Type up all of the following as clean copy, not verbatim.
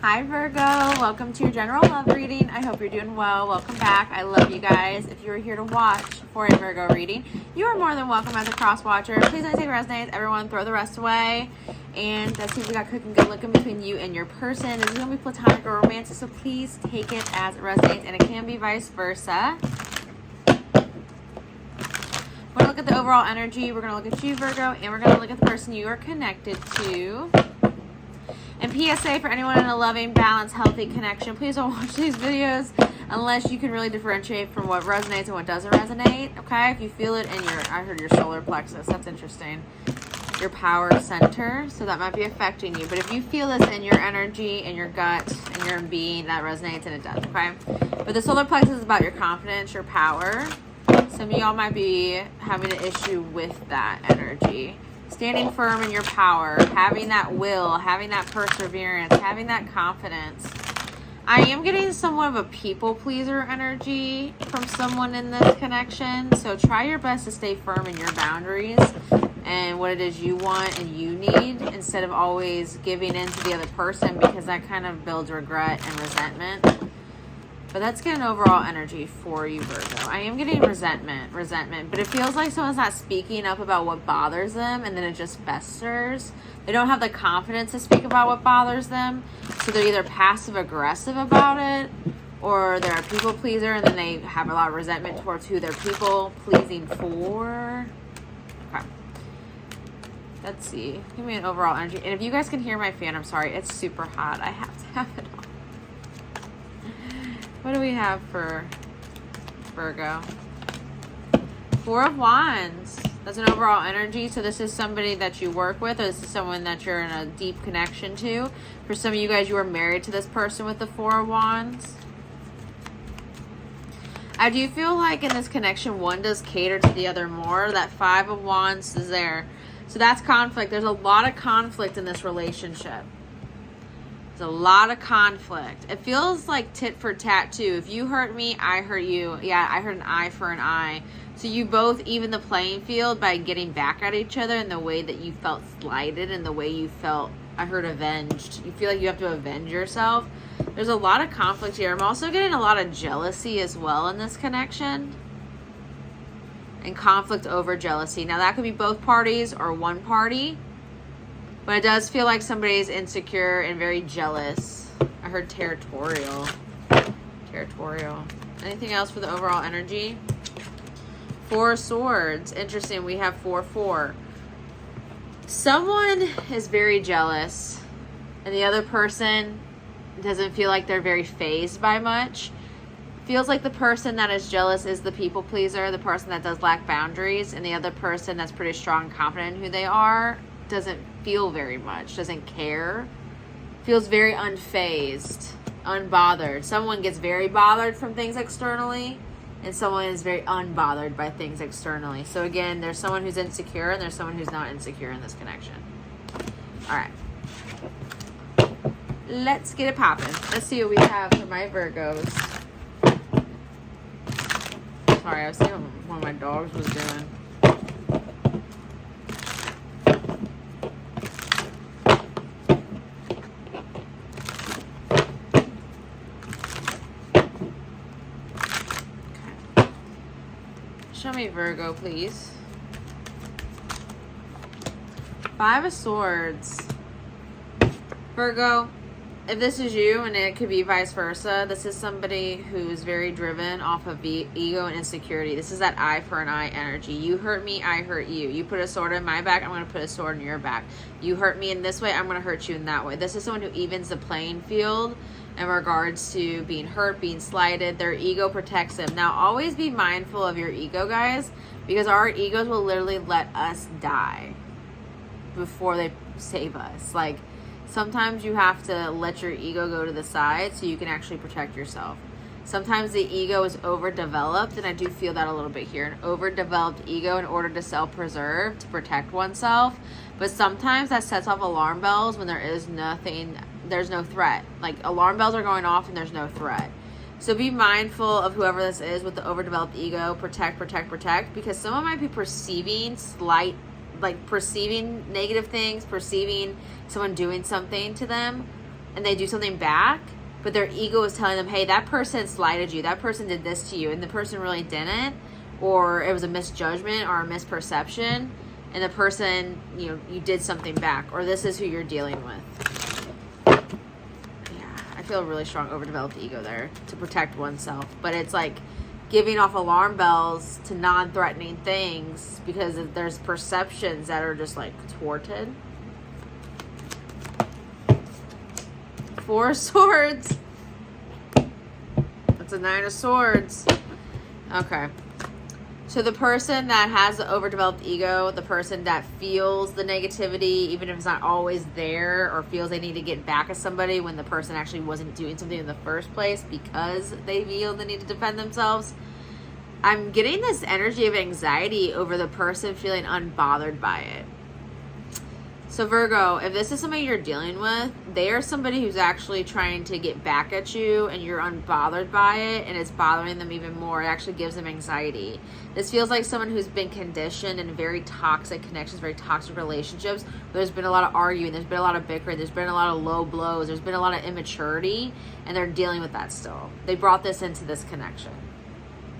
Hi Virgo, welcome to your general love reading. I hope you're doing well. Welcome back. I love you guys. If you are here to watch for a Virgo reading, you are more than welcome as a cross watcher. Please don't take resonates. Everyone throw the rest away. And let's see what we got cooking good looking between you and your person. This is going to be platonic or romantic, so please take it as it resonates, and it can be vice versa. We're going to look at the overall energy. We're going to look at you, Virgo, and we're going to look at the person you are connected to. And PSA for anyone in a loving, balanced, healthy connection, please don't watch these videos unless you can really differentiate from what resonates and what doesn't resonate, okay? If you feel it in your, I heard your solar plexus, that's interesting. Your power center, so that might be affecting you. But if you feel this in your energy, in your gut, in your being, that resonates, and it does, okay? But the solar plexus is about your confidence, your power. Some of y'all might be having an issue with that energy. Standing firm in your power, having that will, having that perseverance, having that confidence. I am getting somewhat of a people pleaser energy from someone in this connection. So try your best to stay firm in your boundaries and what it is you want and you need, instead of always giving in to the other person, because that kind of builds regret and resentment. But that's getting overall energy for you, Virgo. I am getting resentment, but it feels like someone's not speaking up about what bothers them, and then it just festers. They don't have the confidence to speak about what bothers them, so they're either passive-aggressive about it, or they're a people pleaser, and then they have a lot of resentment towards who they're people pleasing for. Okay. Let's see. Give me an overall energy. And if you guys can hear my fan, I'm sorry. It's super hot. I have to have it on. What do we have for Virgo? Four of Wands. That's an overall energy. So this is somebody that you work with, or this is someone that you're in a deep connection to. For some of you guys, you are married to this person with the Four of Wands. I do feel like in this connection, one does cater to the other more. That Five of Wands is there. So that's conflict. There's a lot of conflict in this relationship. A lot of conflict. It feels like tit for tat too. If you hurt me, I hurt you. Yeah, I hurt an eye for an eye. So you both even the playing field by getting back at each other in the way that you felt slighted and the way you felt, I heard, avenged. You feel like you have to avenge yourself. There's a lot of conflict here. I'm also getting a lot of jealousy as well in this connection. And conflict over jealousy. Now that could be both parties or one party. But it does feel like somebody's insecure and very jealous. I heard territorial. Territorial. Anything else for the overall energy? Four of Swords. Interesting. We have 4-4. Someone is very jealous, and the other person doesn't feel like they're very fazed by much. Feels like the person that is jealous is the people pleaser, the person that does lack boundaries, and the other person that's pretty strong and confident in who they are doesn't feel very much, doesn't care, feels very unfazed, unbothered. Someone gets very bothered from things externally, and someone is very unbothered by things externally. So again, there's someone who's insecure and there's someone who's not insecure in this connection. All right, let's get it popping. Let's see what we have for my Virgos. Sorry, I was seeing what one of my dogs was doing. Show me Virgo, please. Five of Swords. Virgo, if this is you, and it could be vice versa, this is somebody who's very driven off of ego and insecurity. This is that eye for an eye energy. You hurt me, I hurt you. You put a sword in my back, I'm going to put a sword in your back. You hurt me in this way, I'm going to hurt you in that way. This is someone who evens the playing field in regards to being hurt, being slighted. Their ego protects them. Now, always be mindful of your ego, guys, because our egos will literally let us die before they save us. Like, sometimes you have to let your ego go to the side so you can actually protect yourself. Sometimes the ego is overdeveloped, and I do feel that a little bit here. An overdeveloped ego in order to self-preserve, to protect oneself. But sometimes that sets off alarm bells when there is nothing, there's no threat. Like, alarm bells are going off and there's no threat. So be mindful of whoever this is with the overdeveloped ego. Protect, protect, protect. Because someone might be perceiving perceiving negative things, perceiving someone doing something to them and they do something back, but their ego is telling them, hey, that person slighted you, that person did this to you, and the person really didn't, or it was a misjudgment or a misperception, and the person, you did something back, or this is who you're dealing with. Yeah, I feel a really strong overdeveloped ego there to protect oneself, but it's like giving off alarm bells to non-threatening things because there's perceptions that are just like thwarted. Four of Swords. That's a Nine of Swords. Okay. So the person that has the overdeveloped ego, the person that feels the negativity, even if it's not always there, or feels they need to get back at somebody when the person actually wasn't doing something in the first place because they feel the need to defend themselves. I'm getting this energy of anxiety over the person feeling unbothered by it. So Virgo, if this is somebody you're dealing with, they are somebody who's actually trying to get back at you and you're unbothered by it and it's bothering them even more. It actually gives them anxiety. This feels like someone who's been conditioned in very toxic connections, very toxic relationships. There's been a lot of arguing, there's been a lot of bickering, there's been a lot of low blows, there's been a lot of immaturity, and they're dealing with that still. They brought this into this connection.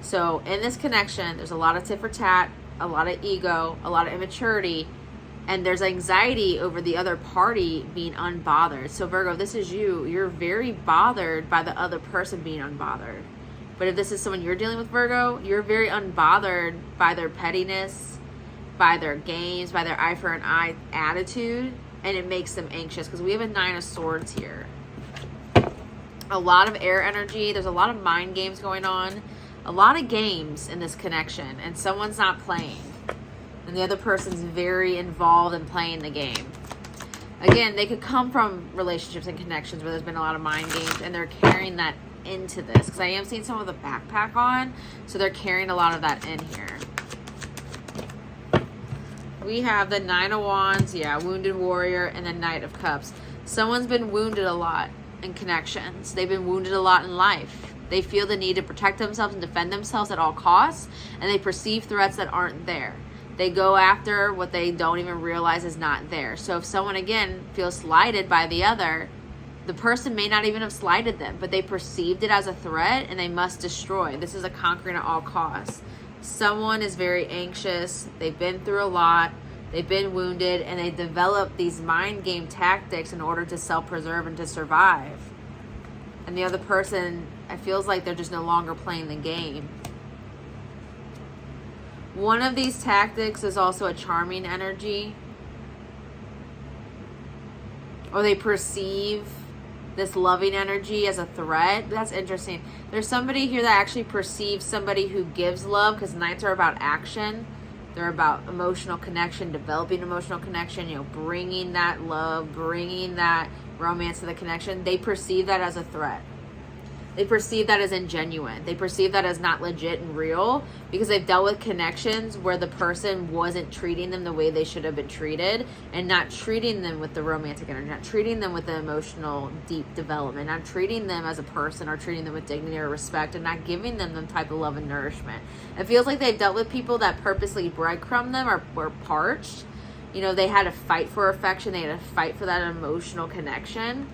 So in this connection, there's a lot of tit for tat, a lot of ego, a lot of immaturity, and there's anxiety over the other party being unbothered. So Virgo, this is you. You're very bothered by the other person being unbothered. But if this is someone you're dealing with, Virgo, you're very unbothered by their pettiness, by their games, by their eye for an eye attitude, and it makes them anxious because we have a Nine of Swords here. A lot of air energy. There's a lot of mind games going on. A lot of games in this connection, and someone's not playing. And the other person's very involved in playing the game. Again, they could come from relationships and connections where there's been a lot of mind games, and they're carrying that into this. Because I am seeing someone with a backpack on, so they're carrying a lot of that in here. We have the Nine of Wands, Wounded Warrior, and the Knight of Cups. Someone's been wounded a lot in connections. They've been wounded a lot in life. They feel the need to protect themselves and defend themselves at all costs, and they perceive threats that aren't there. They go after what they don't even realize is not there. So if someone, again, feels slighted by the other, the person may not even have slighted them, but they perceived it as a threat and they must destroy. This is a conquering at all costs. Someone is very anxious. They've been through a lot. They've been wounded, and they develop these mind game tactics in order to self-preserve and to survive. And the other person, it feels like they're just no longer playing the game. One of these tactics is also a charming energy. Or they perceive this loving energy as a threat. That's interesting. There's somebody here that actually perceives somebody who gives love, because Knights are about action. They're about emotional connection, developing emotional connection, bringing that love, bringing that romance to the connection. They perceive that as a threat. They perceive that as ingenuine. They perceive that as not legit and real because they've dealt with connections where the person wasn't treating them the way they should have been treated, and not treating them with the romantic energy, not treating them with the emotional deep development, not treating them as a person or treating them with dignity or respect, and not giving them the type of love and nourishment. It feels like they've dealt with people that purposely breadcrumb them or were parched. They had to fight for affection. They had to fight for that emotional connection.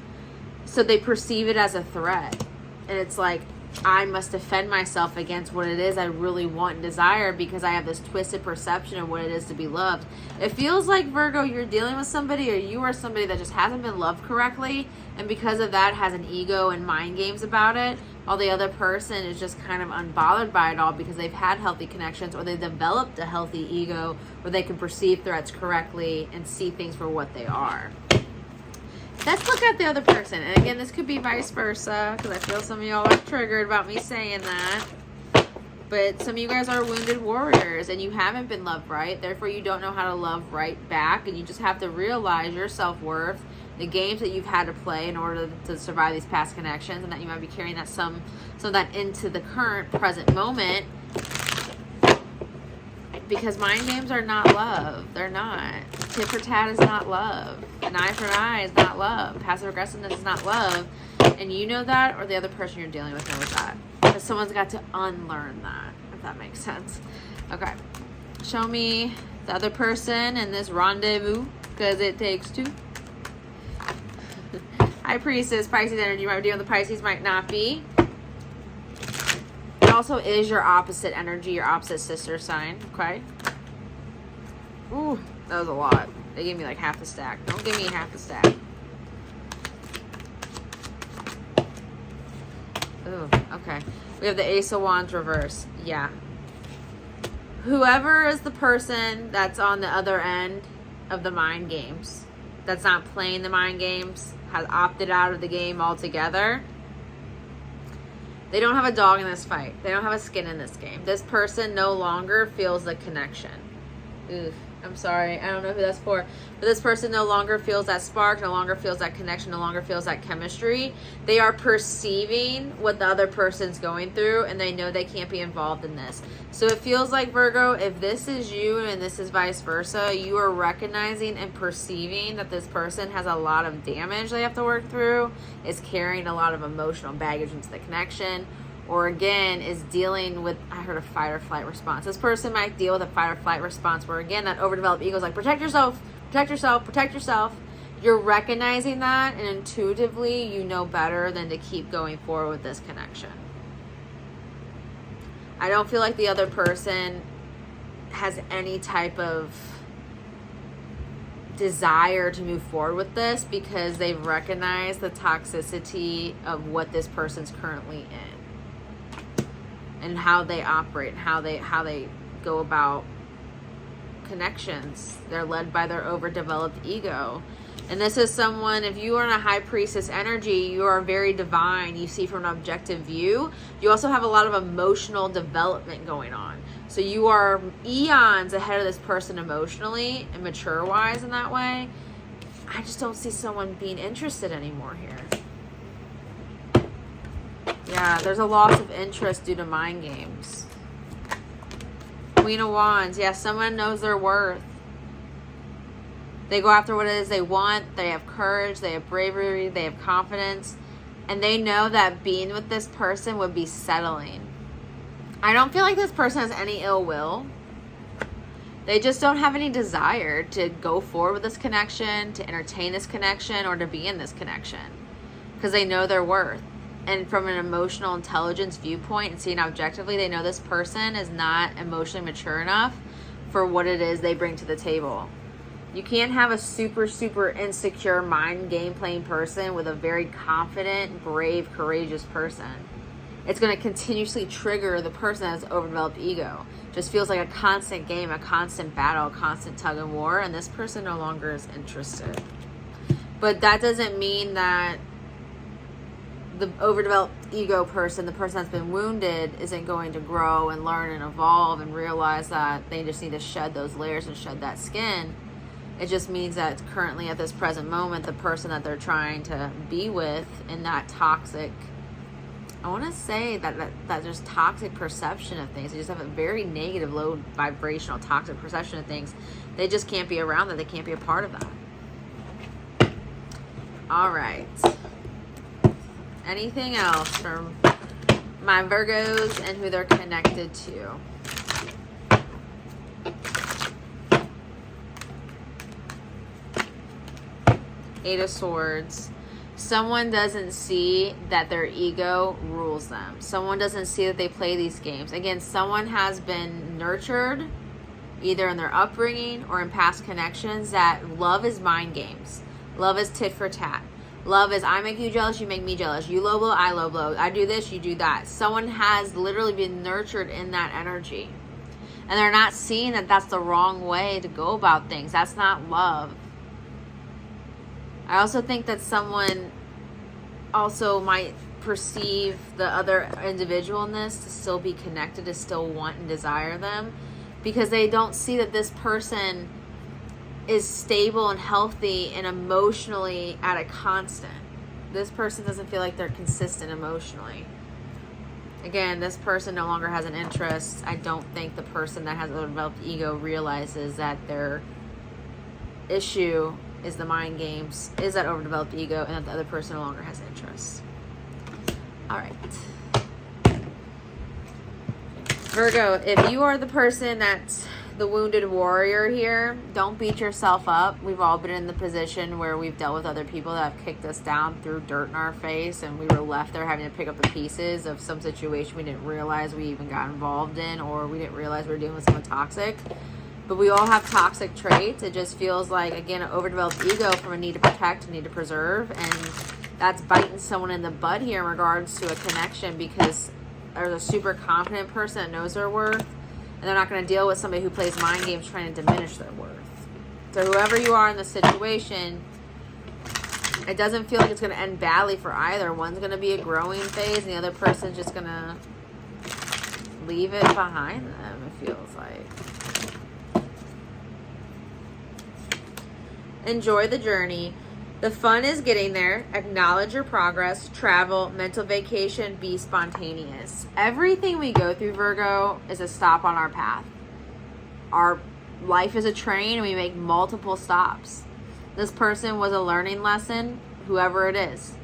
So they perceive it as a threat. And it's like, I must defend myself against what it is I really want and desire because I have this twisted perception of what it is to be loved. It feels like, Virgo, you're dealing with somebody, or you are somebody that just hasn't been loved correctly, and because of that has an ego and mind games about it, while the other person is just kind of unbothered by it all because they've had healthy connections, or they've developed a healthy ego where they can perceive threats correctly and see things for what they are. Let's look at the other person. And again, this could be vice versa, because I feel some of y'all are triggered about me saying that. But some of you guys are wounded warriors, and you haven't been loved right. Therefore, you don't know how to love right back. And you just have to realize your self-worth, the games that you've had to play in order to survive these past connections, and that you might be carrying that some of that into the current, present moment. Because mind games are not love. They're not. Tit for tat is not love. An eye for an eye is not love. Passive aggressiveness is not love. And you know that, or the other person you're dealing with knows that. Because someone's got to unlearn that, if that makes sense. Okay. Show me the other person in this rendezvous, because it takes two. High Priestess, Pisces energy. You might be dealing with the Pisces, might not be. It also is your opposite energy, your opposite sister sign, okay? Ooh, that was a lot. They gave me like half a stack. Don't give me half a stack. Ooh, okay. We have the Ace of Wands reverse. Yeah. Whoever is the person that's on the other end of the mind games, that's not playing the mind games, has opted out of the game altogether, they don't have a dog in this fight. They don't have a skin in this game. This person no longer feels the connection. Oof. I'm sorry. I don't know who that's for. But this person no longer feels that spark, no longer feels that connection, no longer feels that chemistry. They are perceiving what the other person's going through, and they know they can't be involved in this. So it feels like, Virgo, if this is you and this is vice versa, you are recognizing and perceiving that this person has a lot of damage they have to work through, is carrying a lot of emotional baggage into the connection, or again, is dealing with, I heard a fight or flight response. This person might deal with a fight or flight response where, again, that overdeveloped ego is like, protect yourself, protect yourself, protect yourself. You're recognizing that, and intuitively, you know better than to keep going forward with this connection. I don't feel like the other person has any type of desire to move forward with this because they've recognized the toxicity of what this person's currently in. And how they operate, and how they go about connections. They're led by their overdeveloped ego. And this is someone, if you are in a High Priestess energy, you are very divine. You see from an objective view. You also have a lot of emotional development going on. So you are eons ahead of this person emotionally and mature-wise in that way. I just don't see someone being interested anymore here. Yeah, there's a loss of interest due to mind games. Queen of Wands. Yeah, someone knows their worth. They go after what it is they want. They have courage. They have bravery. They have confidence. And they know that being with this person would be settling. I don't feel like this person has any ill will. They just don't have any desire to go forward with this connection, to entertain this connection, or to be in this connection. Because they know their worth. And from an emotional intelligence viewpoint and seeing objectively, they know this person is not emotionally mature enough for what it is they bring to the table. You can't have a super, super insecure mind game playing person with a very confident, brave, courageous person. It's going to continuously trigger the person that has overdeveloped ego. Just feels like a constant game, a constant battle, a constant tug of war, and this person no longer is interested. But that doesn't mean that the overdeveloped ego person, the person that's been wounded, isn't going to grow and learn and evolve and realize that they just need to shed those layers and shed that skin. It just means that currently at this present moment, the person that they're trying to be with in that toxic, I want to say that there's toxic perception of things. They just have a very negative, low vibrational toxic perception of things. They just can't be around that. They can't be a part of that. All right. Anything else from my Virgos and who they're connected to? Eight of Swords. Someone doesn't see that their ego rules them. Someone doesn't see that they play these games. Again, someone has been nurtured either in their upbringing or in past connections that love is mind games. Love is tit for tat. Love is I make you jealous, you make me jealous. You low blow, I low blow. I do this, you do that. Someone has literally been nurtured in that energy. And they're not seeing that that's the wrong way to go about things. That's not love. I also think that someone also might perceive the other individual in this to still be connected, to still want and desire them, because they don't see that this person is stable and healthy and emotionally at a constant. This person doesn't feel like they're consistent emotionally. Again, this person no longer has an interest. I don't think the person that has a developed ego realizes that their issue is the mind games, is that overdeveloped ego, and that the other person no longer has interest. All right. Virgo, if you are the person that's the wounded warrior here. Don't beat yourself up. We've all been in the position where we've dealt with other people that have kicked us down, threw dirt in our face, and we were left there having to pick up the pieces of some situation we didn't realize we even got involved in, or we didn't realize we were dealing with someone toxic. But we all have toxic traits. It just feels like, again, an overdeveloped ego from a need to protect, a need to preserve, and that's biting someone in the butt here in regards to a connection, because there's a super confident person that knows their worth, and they're not going to deal with somebody who plays mind games trying to diminish their worth. So whoever you are in the situation, it doesn't feel like it's going to end badly for either. One's going to be a growing phase, and the other person's just going to leave it behind them, it feels like. Enjoy the journey. The fun is getting there. Acknowledge your progress. Travel, mental vacation, be spontaneous. Everything we go through, Virgo, is a stop on our path. Our life is a train, and we make multiple stops. This person was a learning lesson, whoever it is.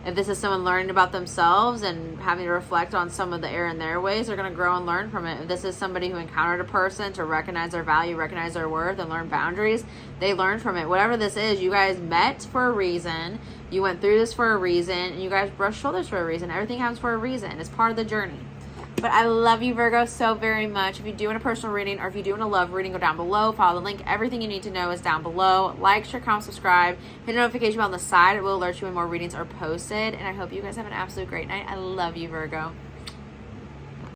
If this is someone learning about themselves and having to reflect on some of the error in their ways, they're going to grow and learn from it. If this is somebody who encountered a person to recognize their value, recognize their worth, and learn boundaries, they learn from it. Whatever this is, you guys met for a reason. You went through this for a reason, and you guys brushed shoulders for a reason. Everything happens for a reason. It's part of the journey. But I love you, Virgo, so very much. If you do want a personal reading, or if you do want a love reading, go down below. Follow the link. Everything you need to know is down below. Like, share, comment, subscribe. Hit the notification bell on the side. It will alert you when more readings are posted. And I hope you guys have an absolute great night. I love you, Virgo.